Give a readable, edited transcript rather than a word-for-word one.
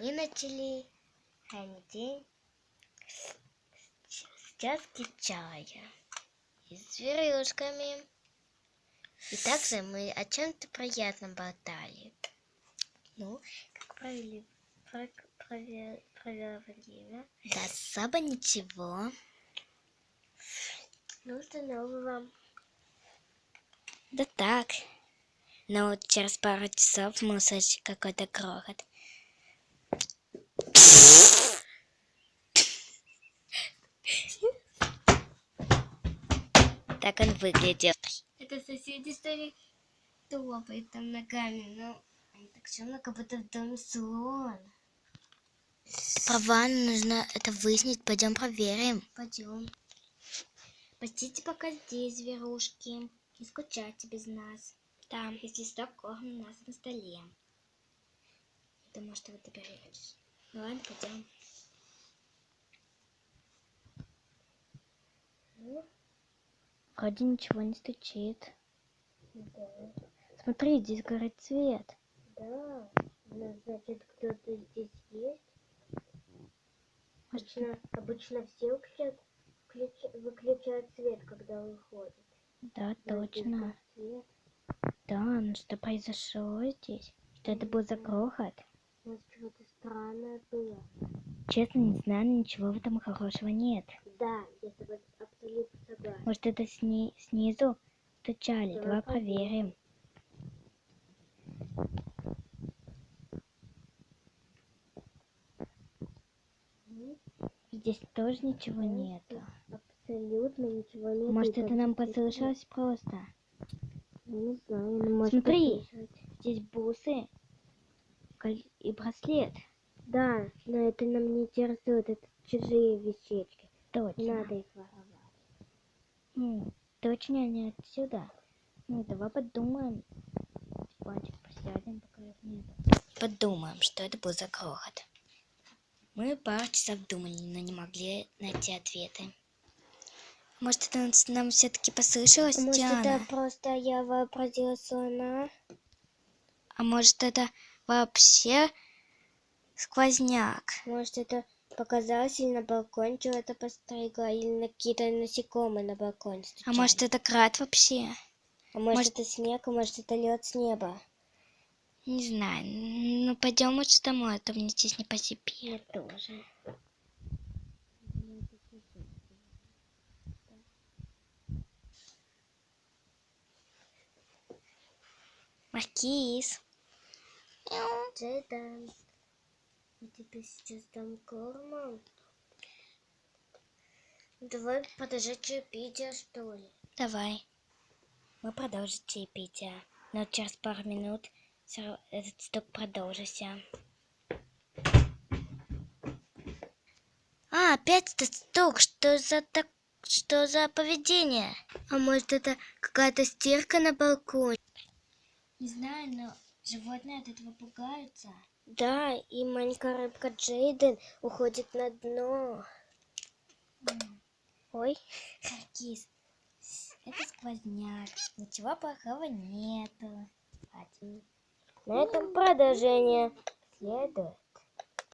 И начали они с чашки чая и с зверюшками. И также мы о чем-то приятном болтали. Ну, как провели время? Да особо ничего. Ну, что нового? Да так. Но через пару часов мы услышали какой-то грохот. Так он выглядел. Это соседи стали топать там ногами, но они так шумно, как будто в доме слон. Права, нужно это выяснить. Пойдем проверим. Пойдем. Постите пока здесь, зверушки. Не скучайте без нас. Да, если что, корм у нас на столе. Думаю, что вы доберетесь. Ну ладно, пойдем. Вроде ничего не стучит. Да. Смотри, здесь горит свет. Да, значит, кто-то здесь есть. Обычно все выключают свет, когда уходят. Да, точно. Да, ну что произошло здесь? Что это был за грохот? Может, чего-то странное было. Честно, не знаю, но ничего в этом хорошего нет. Да, я с тобой абсолютно согласна. Может, это снизу стучали? Давай проверим. Здесь тоже ничего нету. Абсолютно ничего нету. Может, это нам послышалось просто? Не знаю, но может. Смотри, здесь бусы и браслет. Да, но это нам не интересует, это чужие вещички. Точно. Надо их воровать. Точно они отсюда. Ну, давай подумаем. Диванчик посядем, пока их нет. Подумаем, что это был за грохот. Мы пару часов думали, но не могли найти ответы. Может, это нам все-таки послышалось, Диана? Может, это просто я вообразила слона? А может, это вообще сквозняк? Может, это показалось, или на балконе чего-то постригло, или на какие-то насекомые на балконе стучали. А может, это град вообще? А может, это снег, а может, это лед с неба? Не знаю. Ну, пойдем лучше домой, а то мне здесь не по себе. Я тоже. Маркиз. Джейден. Я тебе сейчас дам корма. Давай подожди чаепитие, что ли? Давай. Мы продолжим чаепитие. Но через пару минут этот стук продолжится. Опять этот стук. Что за поведение? А может, это какая-то стирка на балконе? Не знаю, но животные от этого пугаются. Да, и маленькая рыбка Джейден уходит на дно. Ой. Маркиз, это сквозняк. Ничего плохого нету. На этом продолжение следует.